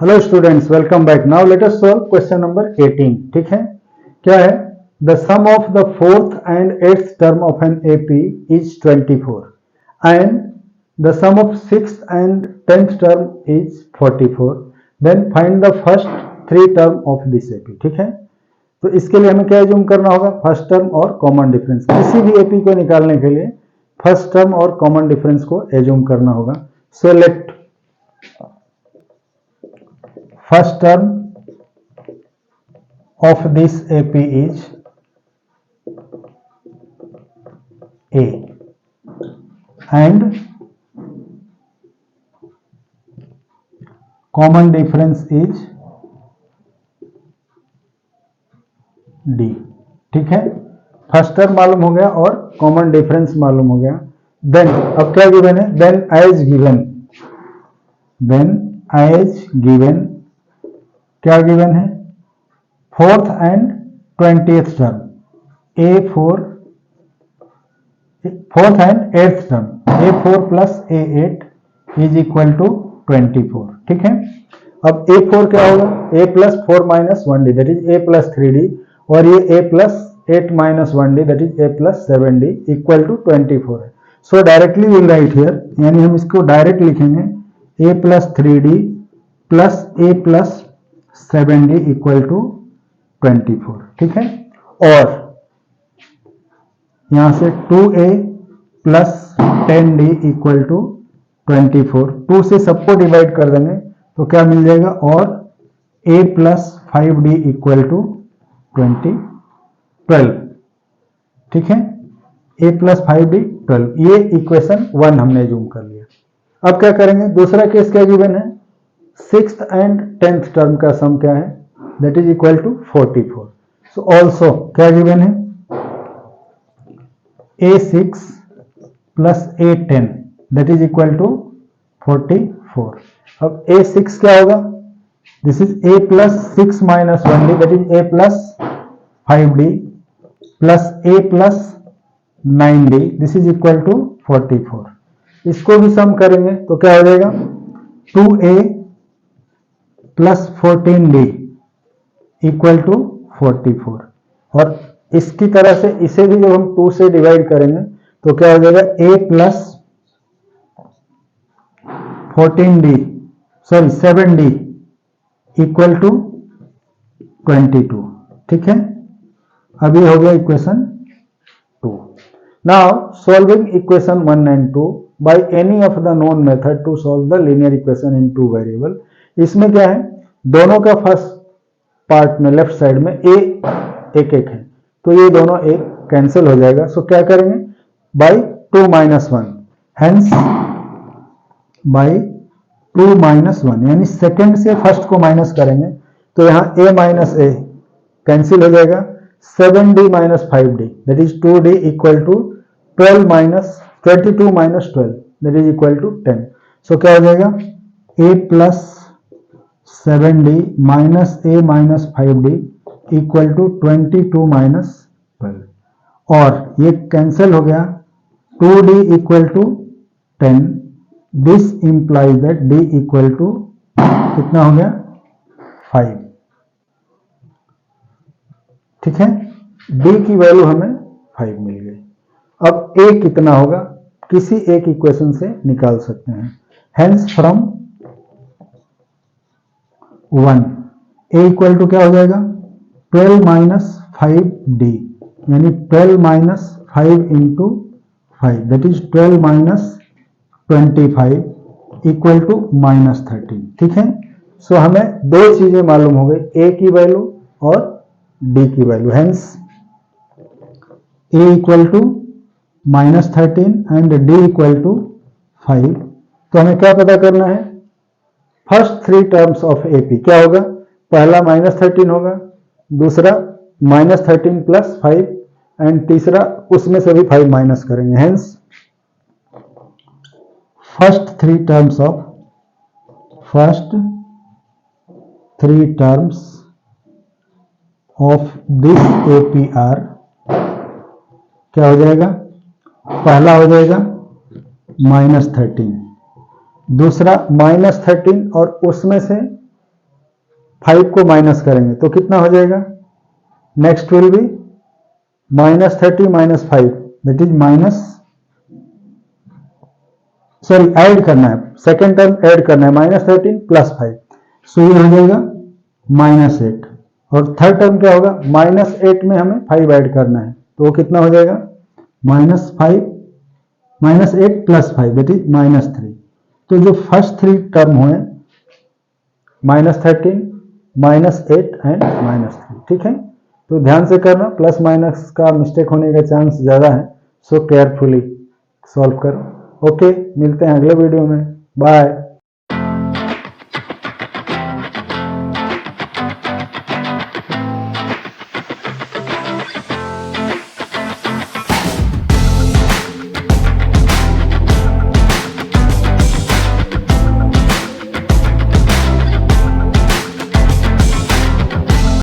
Hello students, welcome back. Now let us solve question number 18। ठीक है, क्या है? The sum of the fourth and eighth term of an AP is 24 and the sum of sixth and tenth term is 44। Then find the first three term of this AP. ठीक है, तो इसके लिए हमें क्या एज्यूम करना होगा? First term और कॉमन डिफरेंस। किसी भी एपी को निकालने के लिए फर्स्ट टर्म और कॉमन डिफरेंस को एज्यूम करना होगा। So let first term of this AP is A and common difference is D। ठीक है, फर्स्ट टर्म मालूम हो गया और कॉमन डिफरेंस मालूम हो गया। देन अब क्या गिवन है? देन एज गिवन क्या गिवन है? Fourth and 20th term fourth and eighth term A4 plus A8 is equal to 24। ठीक है, अब A4 क्या होगा? A plus 4 minus 1D that is A plus 3D, और ये A plus 8 minus 1D that is A plus 7D equal to 24 है। So directly will write here, यानी हम इसको डायरेक्ट लिखेंगे A plus 3D plus A plus 7D equal to 24। ठीक है, और यहां से 2A plus 10D equal to 24। 2 से सबको डिवाइड कर देंगे तो क्या मिल जाएगा? और A plus 5D equal to 12। ठीक है, A प्लस 5D 12। ये इक्वेशन 1 हमने जूम कर लिया। अब क्या करेंगे? दूसरा केस क्या गिवन है? सिक्स्थ एंड टेंथ टर्म का सम क्या है? That is equal to 44। So also क्या गिवन है? A6 plus A10 that is equal to 44। अब A6 क्या होगा? This is A plus 6 minus 1D that is A plus 5D plus A plus 9D this is equal to 44। इसको भी सम करेंगे तो क्या हो जाएगा? 2A plus 14D equal to 44। और इसकी तरह से इसे भी जब हम 2 से डिवाइड करेंगे तो क्या हो जाएगा? A plus 7D equal to 22। ठीक है, अभी हो गया equation 2। Now solving equation 1 and 2 by any of the known method to solve the linear equation in 2 variable. इसमें क्या है? दोनों का फर्स्ट पार्ट में लेफ्ट साइड में A एक है, तो ये दोनों A कैंसिल हो जाएगा। सो क्या करेंगे? By 2 minus 1, hence by 2 minus 1, यानी सेकेंड से फर्स्ट को माइनस करेंगे तो यहाँ A माइनस A कैंसिल हो जाएगा। 7D minus 5D that is 2D equal to 22 minus 12 that is equal to 10। So क्या हो जाएगा? A plus 7D minus A minus 5D equal to 22 minus 12, और ये कैंसिल हो गया। 2D equal to 10, this implies that D equal to कितना हो गया? 5। ठीक है, D की वैल्यू हमें 5 मिल गई। अब A कितना होगा? किसी एक इक्वेशन से निकाल सकते हैं। Hence from 1 A equal to क्या हो जाएगा? 12 माइनस 5D, यानी 12 minus 5 into 5 that is 12 minus 25 equal to minus 13। ठीक है, सो हमें दो चीजें मालूम हो गई, A की वैल्यू और D की वैल्यू। Hence A equal to minus 13 and D equal to 5। तो हमें क्या पता करना है? First three terms of AP क्या होगा? पहला माइनस 13 होगा, दूसरा माइनस 13 प्लस 5 एंड तीसरा उसमें से भी 5 माइनस करेंगे। Hence first three terms of this AP are क्या हो जाएगा? पहला हो जाएगा माइनस 13, दूसरा माइनस 13 और उसमें से 5 को माइनस करेंगे तो कितना हो जाएगा, next will be -30 - 5 that is minus, sorry add करना है, सेकेंड टर्म ऐड करना है, -13 + 5, सो ये हो जाएगा -8, और थर्ड टर्म क्या होगा, -8 में हमें 5 ऐड करना है तो वो कितना हो जाएगा, -8 + 5 दैट इज -3। तो जो फर्स्ट 3 टर्म हुए -13, -8 एंड -3, ठीक है। तो ध्यान से करना, प्लस माइनस का मिस्टेक होने का चांस ज़्यादा है, सो केयरफुली सॉल्व करो। ओके, मिलते हैं अगले वीडियो में, बाय।